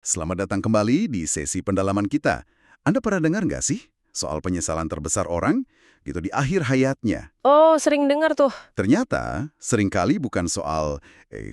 Selamat datang kembali di sesi pendalaman kita. Anda pernah dengar nggak sih soal penyesalan terbesar orang gitu di akhir hayatnya? Oh, sering dengar tuh. Ternyata seringkali bukan soal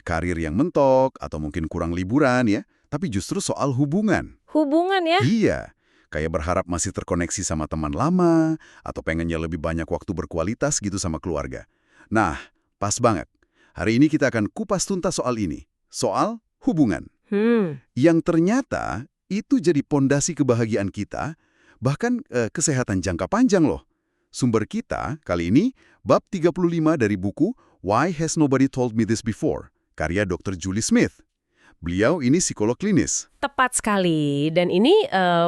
karir yang mentok atau mungkin kurang liburan ya, tapi justru soal hubungan. Hubungan ya? Iya, kayak berharap masih terkoneksi sama teman lama atau pengennya lebih banyak waktu berkualitas gitu sama keluarga. Nah, pas banget. Hari ini kita akan kupas tuntas soal ini, soal hubungan. Hmm, Yang ternyata itu jadi pondasi kebahagiaan kita, bahkan kesehatan jangka panjang loh. Sumber kita kali ini bab 35 dari buku Why Has Nobody Told Me This Before, karya Dr. Julie Smith. Beliau ini psikolog klinis. tepat sekali. Dan ini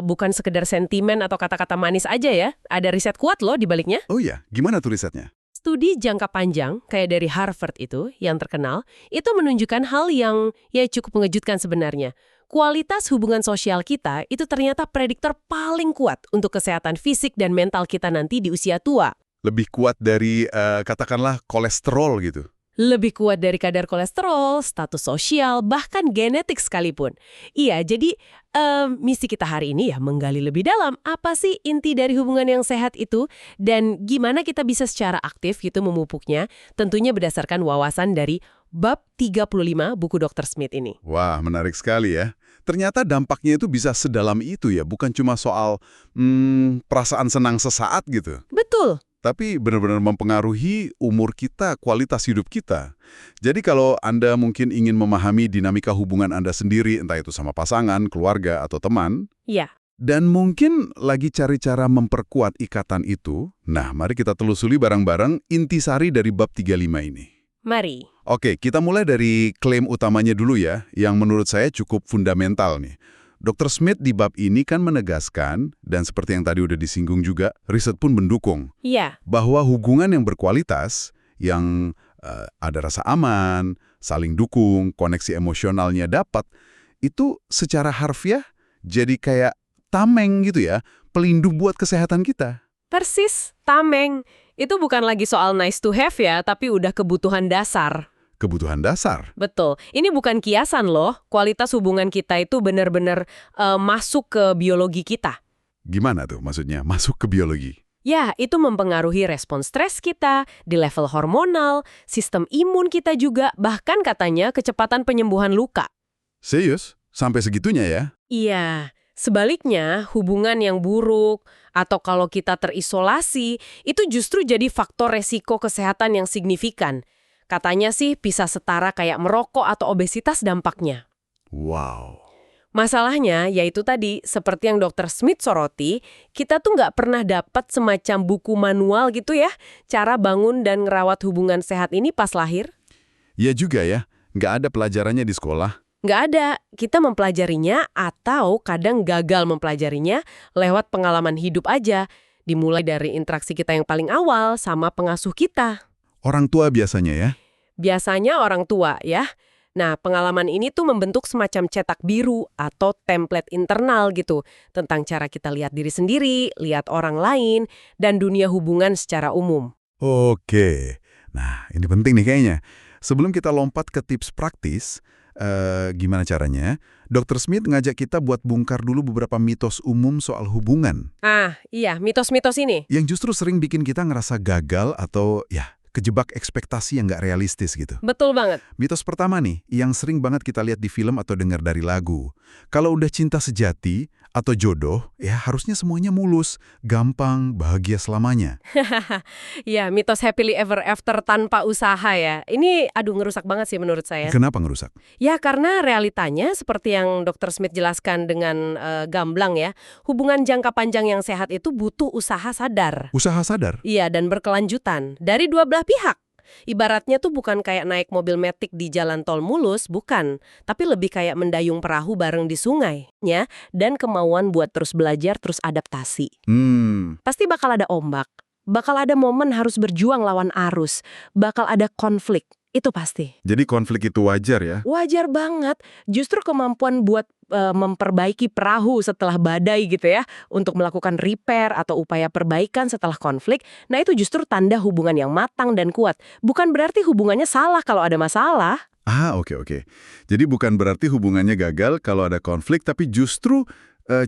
bukan sekedar sentimen atau kata-kata manis aja ya. Ada riset kuat loh di baliknya. Oh iya, gimana tuh risetnya? Studi jangka panjang, kayak dari Harvard itu, yang terkenal, itu menunjukkan hal yang ya cukup mengejutkan sebenarnya. Kualitas hubungan sosial kita itu ternyata prediktor paling kuat untuk kesehatan fisik dan mental kita nanti di usia tua. Lebih kuat dari katakanlah kolesterol gitu. Lebih kuat dari kadar kolesterol, status sosial, bahkan genetik sekalipun. Iya, jadi misi kita hari ini ya menggali lebih dalam apa sih inti dari hubungan yang sehat itu dan gimana kita bisa secara aktif gitu memupuknya, tentunya berdasarkan wawasan dari bab 35 buku Dr. Smith ini. Wah, menarik sekali ya. Ternyata dampaknya itu bisa sedalam itu ya, bukan cuma soal perasaan senang sesaat gitu. Betul. Tapi benar-benar mempengaruhi umur kita, kualitas hidup kita. Jadi kalau Anda mungkin ingin memahami dinamika hubungan Anda sendiri, entah itu sama pasangan, keluarga, atau teman, Ya, dan mungkin lagi cari cara memperkuat ikatan itu, nah mari kita telusuri bareng-bareng intisari dari bab 35 ini. mari. Oke, kita mulai dari klaim utamanya dulu ya, yang menurut saya cukup fundamental nih. Dr. Smith di bab ini kan menegaskan, dan seperti yang tadi udah disinggung juga, riset pun mendukung, Ya, bahwa hubungan yang berkualitas, yang ada rasa aman, saling dukung, koneksi emosionalnya dapat, itu secara harfiah jadi kayak tameng gitu ya, pelindung buat kesehatan kita. persis, tameng. Itu bukan lagi soal nice to have ya, tapi udah kebutuhan dasar. Kebutuhan dasar. Betul. Ini bukan kiasan loh. Kualitas hubungan kita itu benar-benar masuk ke biologi kita. Gimana tuh maksudnya masuk ke biologi? Ya, itu mempengaruhi respon stres kita, di level hormonal, sistem imun kita juga, bahkan katanya kecepatan penyembuhan luka. Serius? Sampai segitunya ya? Iya, sebaliknya hubungan yang buruk atau kalau kita terisolasi, itu justru jadi faktor resiko kesehatan yang signifikan. Katanya sih bisa setara kayak merokok atau obesitas dampaknya. Wow. Masalahnya yaitu tadi, seperti yang Dr. Smith soroti, kita tuh nggak pernah dapat semacam buku manual gitu ya, cara bangun dan ngerawat hubungan sehat ini pas lahir. Ya juga ya, nggak ada pelajarannya di sekolah. Nggak ada, kita mempelajarinya atau kadang gagal mempelajarinya lewat pengalaman hidup aja, dimulai dari interaksi kita yang paling awal sama pengasuh kita. Orang tua biasanya ya? Biasanya orang tua ya. Nah, pengalaman ini tuh membentuk semacam cetak biru atau template internal gitu tentang cara kita lihat diri sendiri, lihat orang lain, dan dunia hubungan secara umum. Oke. Nah, ini penting nih kayaknya. Sebelum kita lompat ke tips praktis, gimana caranya? Dr. Smith ngajak kita buat bongkar dulu beberapa mitos umum soal hubungan. Ah, iya, mitos-mitos ini. Yang justru sering bikin kita ngerasa gagal atau ya kejebak ekspektasi yang nggak realistis gitu. Betul banget. Mitos pertama nih, yang sering banget kita lihat di film atau dengar dari lagu. Kalau udah cinta sejati atau jodoh, ya harusnya semuanya mulus, gampang, bahagia selamanya. Ya, mitos happily ever after tanpa usaha ya. Ini aduh ngerusak banget sih menurut saya. Kenapa ngerusak? Ya, karena realitanya seperti yang Dr. Smith jelaskan dengan gamblang ya, hubungan jangka panjang yang sehat itu butuh usaha sadar. Usaha sadar. Iya, dan berkelanjutan dari dua belah pihak. Ibaratnya tuh bukan kayak naik mobil metik di jalan tol mulus, bukan. Tapi lebih kayak mendayung perahu bareng di sungainya dan kemauan buat terus belajar, terus adaptasi. Pasti bakal ada ombak, bakal ada momen harus berjuang lawan arus, bakal ada konflik. Itu pasti. Jadi konflik itu wajar ya? Wajar banget. Justru kemampuan buat memperbaiki perahu setelah badai gitu ya, untuk melakukan repair atau upaya perbaikan setelah konflik, nah itu justru tanda hubungan yang matang dan kuat. Bukan berarti hubungannya salah kalau ada masalah. Oke, oke. Jadi bukan berarti hubungannya gagal kalau ada konflik, tapi justru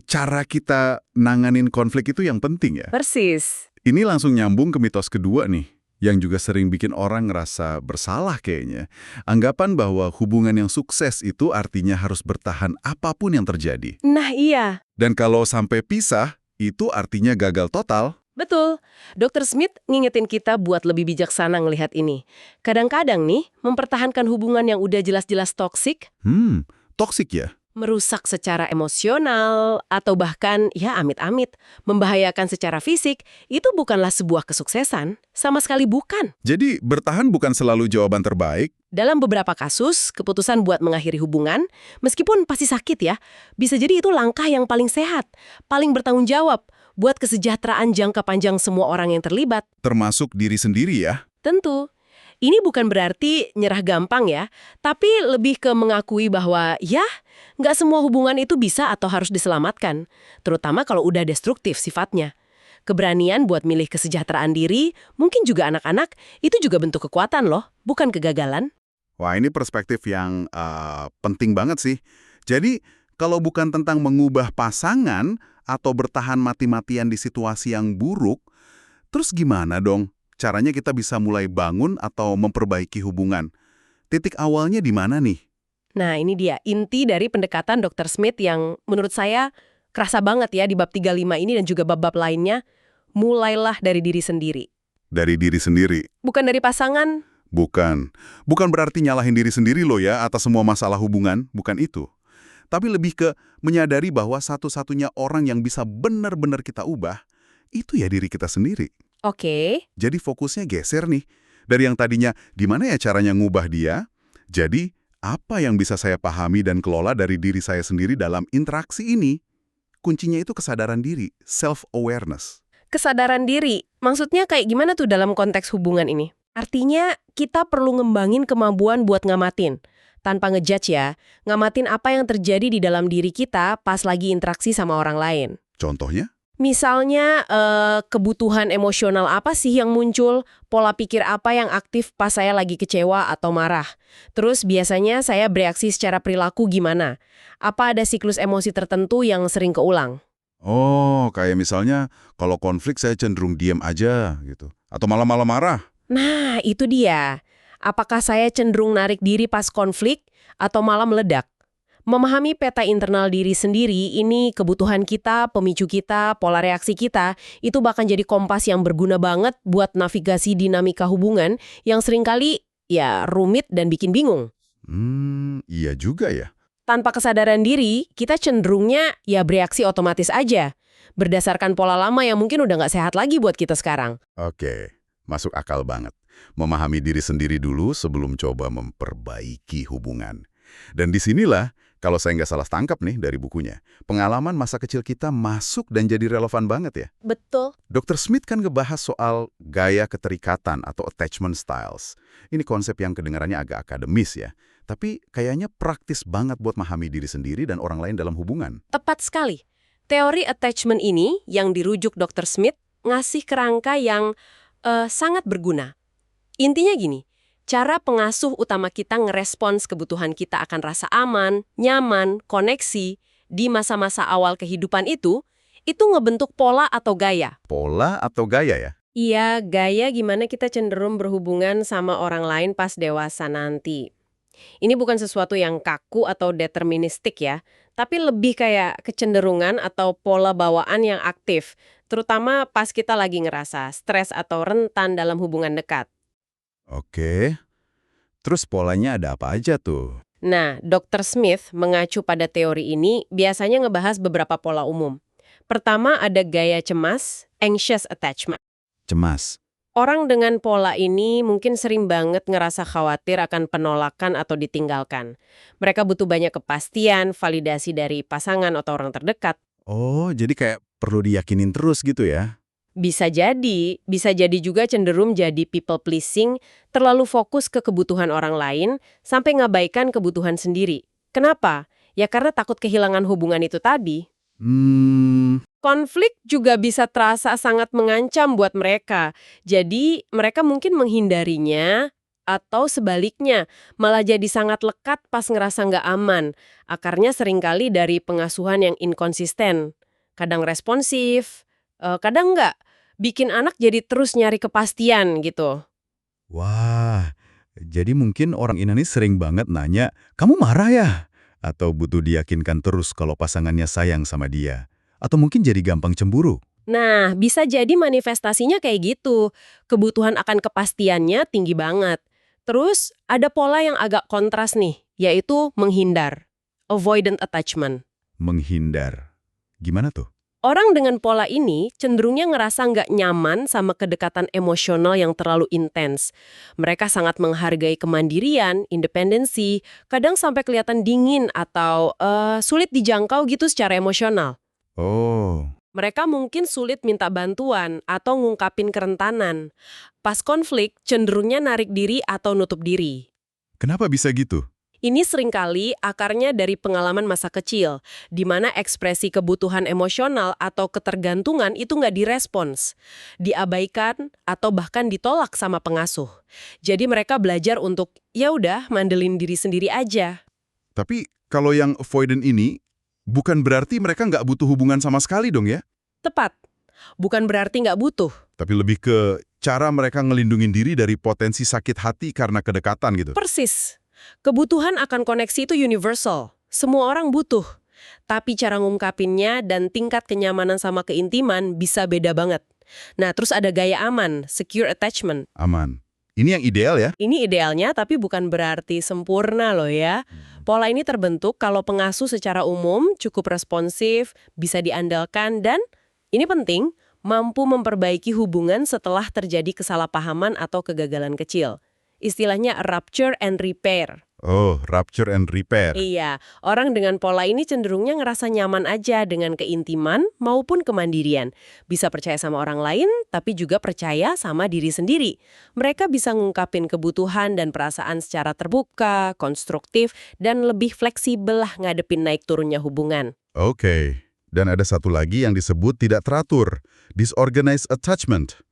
cara kita nanganin konflik itu yang penting ya? Persis. Ini langsung nyambung ke mitos kedua nih, yang juga sering bikin orang ngerasa bersalah kayaknya. Anggapan bahwa hubungan yang sukses itu artinya harus bertahan apapun yang terjadi. Nah iya, Dan kalau sampai pisah, itu artinya gagal total. betul. Dr. Smith ngingetin kita buat lebih bijaksana ngelihat ini. Kadang-kadang nih, mempertahankan hubungan yang udah jelas-jelas toksik, Toksik ya? merusak secara emosional, atau bahkan, ya amit-amit, membahayakan secara fisik, itu bukanlah sebuah kesuksesan. Sama sekali bukan. Jadi bertahan bukan selalu jawaban terbaik. Dalam beberapa kasus, keputusan buat mengakhiri hubungan, meskipun pasti sakit ya, bisa jadi itu langkah yang paling sehat, paling bertanggung jawab, buat kesejahteraan jangka panjang semua orang yang terlibat. Termasuk diri sendiri ya. Tentu. Ini bukan berarti nyerah gampang ya, tapi lebih ke mengakui bahwa ya, nggak semua hubungan itu bisa atau harus diselamatkan, terutama kalau udah destruktif sifatnya. Keberanian buat milih kesejahteraan diri, mungkin juga anak-anak, itu juga bentuk kekuatan loh, bukan kegagalan. Wah, ini perspektif yang penting banget sih. Jadi, kalau bukan tentang mengubah pasangan atau bertahan mati-matian di situasi yang buruk, terus gimana dong caranya kita bisa mulai bangun atau memperbaiki hubungan? Titik awalnya di mana nih? Nah, ini dia inti dari pendekatan Dr. Smith yang menurut saya kerasa banget ya di bab 35 ini dan juga bab-bab lainnya. Mulailah dari diri sendiri. Dari diri sendiri. Bukan dari pasangan. Bukan. Bukan berarti nyalahin diri sendiri loh ya atas semua masalah hubungan. Bukan itu. Tapi lebih ke menyadari bahwa satu-satunya orang yang bisa benar-benar kita ubah, itu ya diri kita sendiri. Oke. Jadi fokusnya geser nih. Dari yang tadinya gimana ya caranya ngubah dia, jadi apa yang bisa saya pahami dan kelola dari diri saya sendiri dalam interaksi ini? Kuncinya itu kesadaran diri, self-awareness. Kesadaran diri. Maksudnya kayak gimana tuh dalam konteks hubungan ini? Artinya kita perlu ngembangin kemampuan buat ngamatin. Tanpa ngejudge ya, ngamatin apa yang terjadi di dalam diri kita pas lagi interaksi sama orang lain. Contohnya? Misalnya, kebutuhan emosional apa sih yang muncul, pola pikir apa yang aktif pas saya lagi kecewa atau marah. Terus biasanya saya bereaksi secara perilaku gimana? Apa ada siklus emosi tertentu yang sering keulang? Oh, kayak misalnya kalau konflik saya cenderung diam aja gitu. Atau malah marah. Nah, itu dia. Apakah saya cenderung narik diri pas konflik atau malah meledak? Memahami peta internal diri sendiri, ini kebutuhan kita, pemicu kita, pola reaksi kita, itu bahkan jadi kompas yang berguna banget buat navigasi dinamika hubungan yang seringkali ya rumit dan bikin bingung. Iya juga ya. Tanpa kesadaran diri, kita cenderungnya ya bereaksi otomatis aja, berdasarkan pola lama yang mungkin udah nggak sehat lagi buat kita sekarang. Oke, masuk akal banget. Memahami diri sendiri dulu sebelum coba memperbaiki hubungan. Dan disinilah, kalau saya nggak salah tangkap nih dari bukunya, pengalaman masa kecil kita masuk dan jadi relevan banget ya. Betul. Dr. Smith kan ngebahas soal gaya keterikatan atau attachment styles. Ini konsep yang kedengarannya agak akademis ya, tapi kayaknya praktis banget buat memahami diri sendiri dan orang lain dalam hubungan. Tepat sekali. Teori attachment ini yang dirujuk Dr. Smith ngasih kerangka yang sangat berguna. Intinya gini, cara pengasuh utama kita ngerespons kebutuhan kita akan rasa aman, nyaman, koneksi di masa-masa awal kehidupan itu ngebentuk pola atau gaya. Pola atau gaya ya? Iya, gaya gimana kita cenderung berhubungan sama orang lain pas dewasa nanti. Ini bukan sesuatu yang kaku atau deterministik ya, tapi lebih kayak kecenderungan atau pola bawaan yang aktif, terutama pas kita lagi ngerasa stres atau rentan dalam hubungan dekat. Oke. Terus polanya ada apa aja tuh? Nah, Dr. Smith mengacu pada teori ini biasanya ngebahas beberapa pola umum. Pertama ada gaya cemas, anxious attachment. Cemas. Orang dengan pola ini mungkin sering banget ngerasa khawatir akan penolakan atau ditinggalkan. Mereka butuh banyak kepastian, validasi dari pasangan atau orang terdekat. Oh, jadi kayak perlu diyakinin terus gitu ya? Bisa jadi juga cenderung jadi people pleasing, terlalu fokus ke kebutuhan orang lain, sampai ngabaikan kebutuhan sendiri. Kenapa? Ya karena takut kehilangan hubungan itu tadi. Konflik juga bisa terasa sangat mengancam buat mereka. Jadi mereka mungkin menghindarinya Atau sebaliknya, malah jadi sangat lekat pas ngerasa nggak aman. Akarnya seringkali dari pengasuhan yang inkonsisten. Kadang responsif, kadang nggak. Bikin anak jadi terus nyari kepastian gitu. Wah, jadi mungkin orang ini sering banget nanya, kamu marah ya? Atau butuh diyakinkan terus kalau pasangannya sayang sama dia? Atau mungkin jadi gampang cemburu? Nah, bisa jadi manifestasinya kayak gitu. Kebutuhan akan kepastiannya tinggi banget. Terus, ada pola yang agak kontras nih, yaitu menghindar. Avoidant attachment. Menghindar. Gimana tuh? Orang dengan pola ini cenderungnya ngerasa nggak nyaman sama kedekatan emosional yang terlalu intens. Mereka sangat menghargai kemandirian, independensi, kadang sampai kelihatan dingin atau sulit dijangkau gitu secara emosional. Oh, Mereka mungkin sulit minta bantuan atau ngungkapin kerentanan. Pas konflik, cenderungnya narik diri atau nutup diri. kenapa bisa gitu? Ini seringkali akarnya dari pengalaman masa kecil, di mana ekspresi kebutuhan emosional atau ketergantungan itu nggak direspons, diabaikan, atau bahkan ditolak sama pengasuh. Jadi mereka belajar untuk, ya udah, mandelin diri sendiri aja. Tapi kalau yang avoidant ini, bukan berarti mereka nggak butuh hubungan sama sekali dong ya? Tepat. Bukan berarti nggak butuh. Tapi lebih ke cara mereka ngelindungin diri dari potensi sakit hati karena kedekatan gitu. Persis. Kebutuhan akan koneksi itu universal. Semua orang butuh. Tapi cara ngungkapinnya dan tingkat kenyamanan sama keintiman bisa beda banget. Nah, terus ada gaya aman, secure attachment. Aman. Ini yang ideal ya? Ini idealnya tapi bukan berarti sempurna loh ya. Pola ini terbentuk kalau pengasuh secara umum cukup responsif, bisa diandalkan, dan ini penting, mampu memperbaiki hubungan setelah terjadi kesalahpahaman atau kegagalan kecil. Istilahnya rupture and repair. Oh, rupture and repair. Iya, orang dengan pola ini cenderungnya ngerasa nyaman aja dengan keintiman maupun kemandirian. Bisa percaya sama orang lain, tapi juga percaya sama diri sendiri. Mereka bisa ngungkapin kebutuhan dan perasaan secara terbuka, konstruktif, dan lebih fleksibel lah ngadepin naik turunnya hubungan. Oke. Dan ada satu lagi yang disebut tidak teratur, disorganized attachment.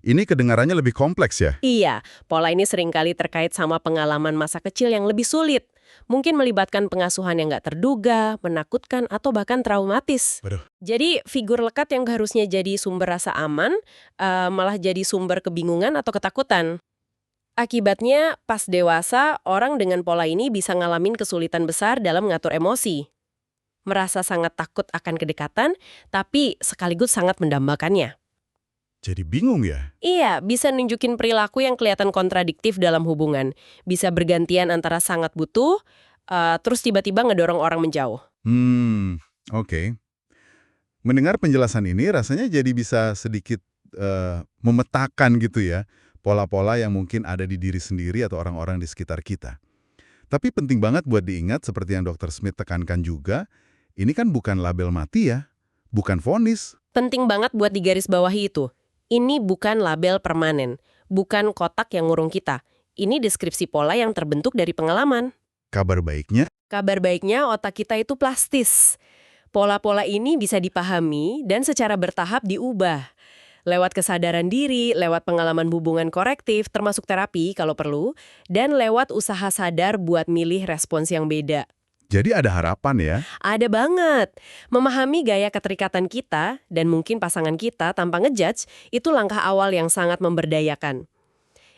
Ini kedengarannya lebih kompleks ya? Iya, pola ini seringkali terkait sama pengalaman masa kecil yang lebih sulit. Mungkin melibatkan pengasuhan yang nggak terduga, menakutkan, atau bahkan traumatis. Waduh. Jadi, figur lekat yang harusnya jadi sumber rasa aman, malah jadi sumber kebingungan atau ketakutan. Akibatnya, pas dewasa, orang dengan pola ini bisa ngalamin kesulitan besar dalam mengatur emosi. Merasa sangat takut akan kedekatan, tapi sekaligus sangat mendambakannya. Jadi bingung ya? Iya, bisa nunjukin perilaku yang kelihatan kontradiktif dalam hubungan. Bisa bergantian antara sangat butuh, terus tiba-tiba ngedorong orang menjauh. Oke. Mendengar penjelasan ini rasanya jadi bisa sedikit memetakan gitu ya, pola-pola yang mungkin ada di diri sendiri atau orang-orang di sekitar kita. Tapi penting banget buat diingat seperti yang Dr. Smith tekankan juga, ini kan bukan label mati ya, bukan vonis. Penting banget buat digarisbawahi itu. Ini bukan label permanen, bukan kotak yang ngurung kita. Ini deskripsi pola yang terbentuk dari pengalaman. Kabar baiknya, Kabar baiknya otak kita itu plastis. Pola-pola ini bisa dipahami dan secara bertahap diubah. Lewat kesadaran diri, lewat pengalaman hubungan korektif, termasuk terapi kalau perlu, dan lewat usaha sadar buat milih respons yang beda. jadi ada harapan ya. Ada banget. Memahami gaya keterikatan kita dan mungkin pasangan kita tanpa ngejudge itu langkah awal yang sangat memberdayakan.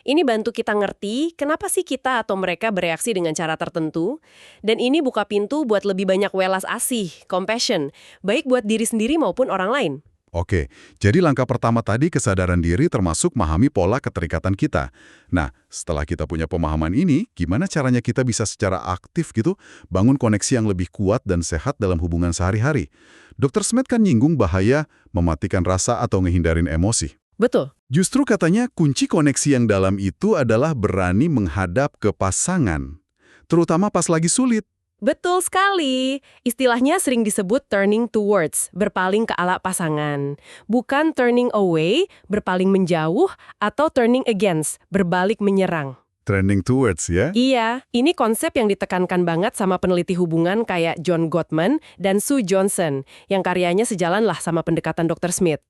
Ini bantu kita ngerti kenapa sih kita atau mereka bereaksi dengan cara tertentu. Dan ini buka pintu buat lebih banyak welas asih, compassion, baik buat diri sendiri maupun orang lain. Oke, jadi langkah pertama tadi kesadaran diri termasuk memahami pola keterikatan kita. Nah, setelah kita punya pemahaman ini, gimana caranya kita bisa secara aktif gitu bangun koneksi yang lebih kuat dan sehat dalam hubungan sehari-hari? Dr. Smith kan nyinggung bahaya mematikan rasa atau ngehindarin emosi. Betul. Justru katanya kunci koneksi yang dalam itu adalah berani menghadap ke pasangan, terutama pas lagi sulit. Betul sekali. Istilahnya sering disebut turning towards, berpaling ke arah pasangan. Bukan turning away, berpaling menjauh, atau turning against, berbalik menyerang. Trending towards ya? Iya, ini konsep yang ditekankan banget sama peneliti hubungan kayak John Gottman dan Sue Johnson, yang karyanya sejalan lah sama pendekatan Dr. Smith.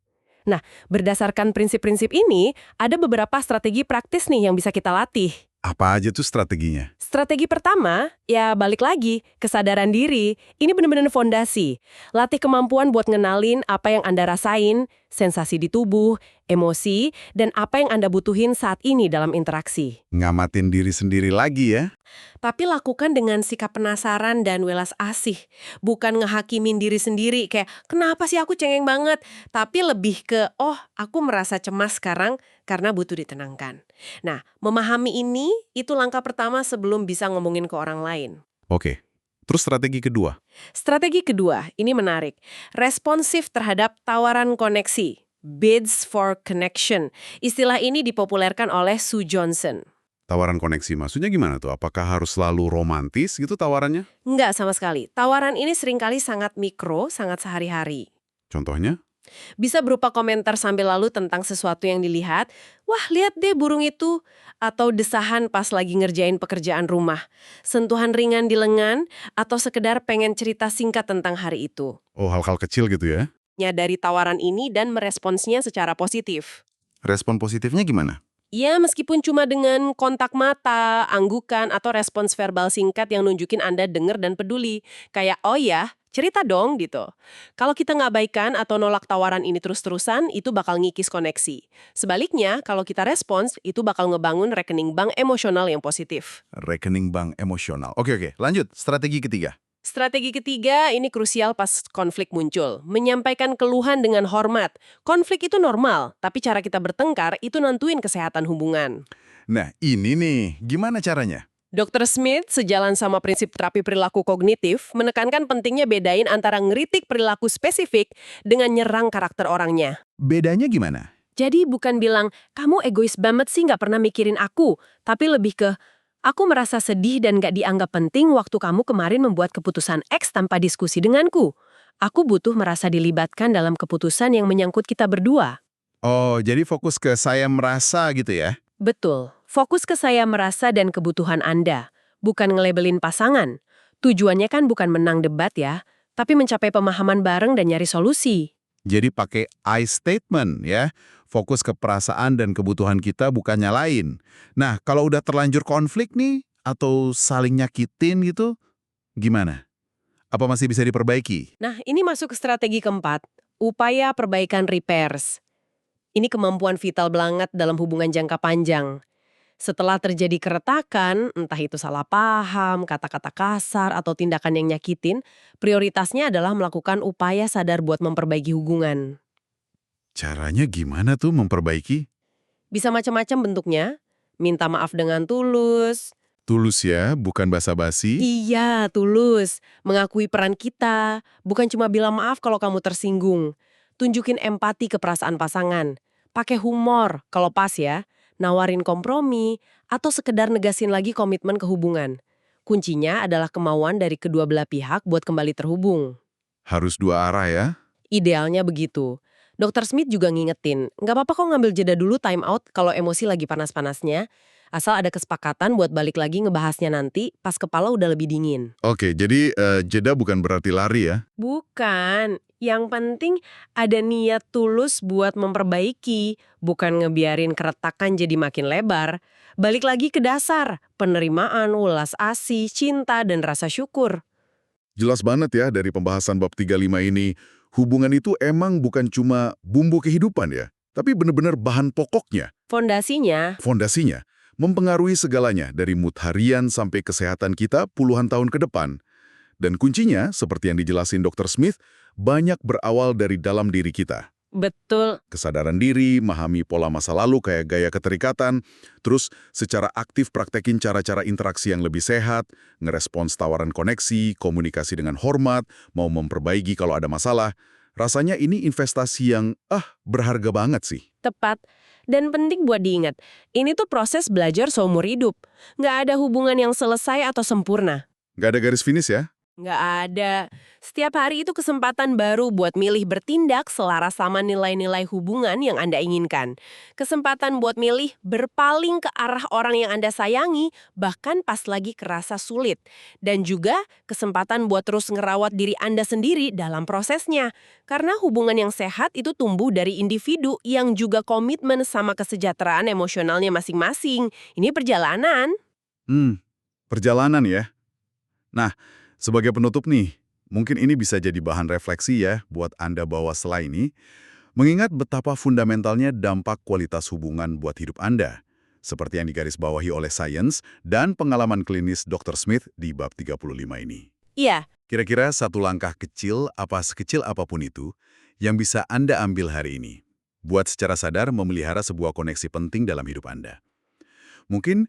Nah, berdasarkan prinsip-prinsip ini, ada beberapa strategi praktis nih yang bisa kita latih. Apa aja tuh strateginya? Strategi pertama, ya balik lagi, kesadaran diri. Ini benar-benar fondasi. Latih kemampuan buat ngenalin apa yang Anda rasain, sensasi di tubuh, emosi, dan apa yang Anda butuhin saat ini dalam interaksi. Ngamatin diri sendiri lagi ya? Tapi lakukan dengan sikap penasaran dan welas asih. Bukan ngehakimin diri sendiri, kayak, kenapa sih aku cengeng banget? Tapi lebih ke, oh, aku merasa cemas sekarang karena butuh ditenangkan. Nah, memahami ini, itu langkah pertama sebelum bisa ngomongin ke orang lain. Oke. Terus strategi kedua? Strategi kedua, ini menarik. Responsif terhadap tawaran koneksi. Bids for connection. Istilah ini dipopulerkan oleh Sue Johnson. Tawaran koneksi maksudnya gimana tuh? Apakah harus selalu romantis gitu tawarannya? Enggak sama sekali. Tawaran ini seringkali sangat mikro, sangat sehari-hari. Contohnya? Bisa berupa komentar sambil lalu tentang sesuatu yang dilihat, wah lihat deh burung itu, atau desahan pas lagi ngerjain pekerjaan rumah, sentuhan ringan di lengan, atau sekedar pengen cerita singkat tentang hari itu. Oh, hal-hal kecil gitu ya? Nyadari tawaran ini dan meresponsnya secara positif. Respon positifnya gimana? Ya, meskipun cuma dengan kontak mata, anggukan, atau respons verbal singkat yang nunjukin Anda denger dan peduli. Kayak, oh ya, cerita dong gitu. Kalau kita ngabaikan atau nolak tawaran ini terus-terusan, itu bakal ngikis koneksi. Sebaliknya, kalau kita respons, itu bakal ngebangun rekening bank emosional yang positif. Rekening bank emosional. Oke, lanjut. Strategi ketiga. Strategi ketiga ini krusial pas konflik muncul. Menyampaikan keluhan dengan hormat. Konflik itu normal, tapi cara kita bertengkar itu nentuin kesehatan hubungan. Nah, ini nih. Gimana caranya? Dr. Smith, sejalan sama prinsip terapi perilaku kognitif, menekankan pentingnya bedain antara ngeritik perilaku spesifik dengan nyerang karakter orangnya. Bedanya gimana? Jadi bukan bilang, kamu egois banget sih nggak pernah mikirin aku, tapi lebih ke, aku merasa sedih dan gak dianggap penting waktu kamu kemarin membuat keputusan X tanpa diskusi denganku. Aku butuh merasa dilibatkan dalam keputusan yang menyangkut kita berdua. Oh, jadi fokus ke saya merasa gitu ya? Betul, fokus ke saya merasa dan kebutuhan Anda, bukan ngelabelin pasangan. Tujuannya kan bukan menang debat ya, tapi mencapai pemahaman bareng dan nyari solusi. Jadi pakai I statement ya. Fokus ke perasaan dan kebutuhan kita bukan nyalain. Nah, kalau udah terlanjur konflik nih, atau saling nyakitin gitu, gimana? Apa masih bisa diperbaiki? Nah, ini masuk ke strategi keempat, upaya perbaikan repairs. Ini kemampuan vital banget dalam hubungan jangka panjang. Setelah terjadi keretakan, entah itu salah paham, kata-kata kasar, atau tindakan yang nyakitin, prioritasnya adalah melakukan upaya sadar buat memperbaiki hubungan. Caranya gimana tuh memperbaiki? Bisa macam-macam bentuknya, minta maaf dengan tulus. Tulus ya, bukan basa-basi. Iya, tulus. Mengakui peran kita, bukan cuma bilang maaf kalau kamu tersinggung. Tunjukin empati ke perasaan pasangan. Pakai humor, kalau pas ya. Nawarin kompromi, atau sekedar negasin lagi komitmen ke hubungan. Kuncinya adalah kemauan dari kedua belah pihak buat kembali terhubung. Harus dua arah ya. Idealnya begitu. Dr. Smith juga ngingetin, nggak apa-apa kok ngambil jeda dulu time out kalau emosi lagi panas-panasnya, asal ada kesepakatan buat balik lagi ngebahasnya nanti pas kepala udah lebih dingin. Oke, jadi jeda bukan berarti lari ya. Bukan. Yang penting ada niat tulus buat memperbaiki, bukan ngebiarin keretakan jadi makin lebar. Balik lagi ke dasar, penerimaan, welas asih, cinta, dan rasa syukur. Jelas banget ya dari pembahasan bab 35 ini, hubungan itu emang bukan cuma bumbu kehidupan ya, tapi benar-benar bahan pokoknya, Fondasinya, mempengaruhi segalanya dari mood harian sampai kesehatan kita puluhan tahun ke depan. Dan kuncinya, seperti yang dijelasin Dr. Smith, banyak berawal dari dalam diri kita. betul. Kesadaran diri, memahami pola masa lalu kayak gaya keterikatan, terus secara aktif praktekin cara-cara interaksi yang lebih sehat, ngerespons tawaran koneksi, komunikasi dengan hormat, mau memperbaiki kalau ada masalah. Rasanya ini investasi yang berharga banget sih. Tepat. Dan penting buat diingat, ini tuh proses belajar seumur hidup. Nggak ada hubungan yang selesai atau sempurna. Nggak ada garis finish ya? Nggak ada. Setiap hari itu kesempatan baru buat milih bertindak selaras sama nilai-nilai hubungan yang Anda inginkan. Kesempatan buat milih berpaling ke arah orang yang Anda sayangi, bahkan pas lagi kerasa sulit. Dan juga kesempatan buat terus ngerawat diri Anda sendiri dalam prosesnya. Karena hubungan yang sehat itu tumbuh dari individu yang juga komitmen sama kesejahteraan emosionalnya masing-masing. Ini perjalanan. Perjalanan ya. Nah, sebagai penutup nih, mungkin ini bisa jadi bahan refleksi ya buat Anda bawa setelah ini, mengingat betapa fundamentalnya dampak kualitas hubungan buat hidup Anda, seperti yang digarisbawahi oleh sains dan pengalaman klinis Dr. Smith di bab 35 ini. Iya. Kira-kira satu langkah kecil, apa sekecil apapun itu, yang bisa Anda ambil hari ini, buat secara sadar memelihara sebuah koneksi penting dalam hidup Anda. Mungkin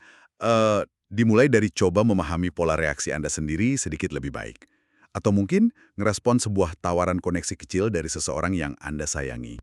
dimulai dari coba memahami pola reaksi Anda sendiri sedikit lebih baik. Atau mungkin ngerespon sebuah tawaran koneksi kecil dari seseorang yang Anda sayangi.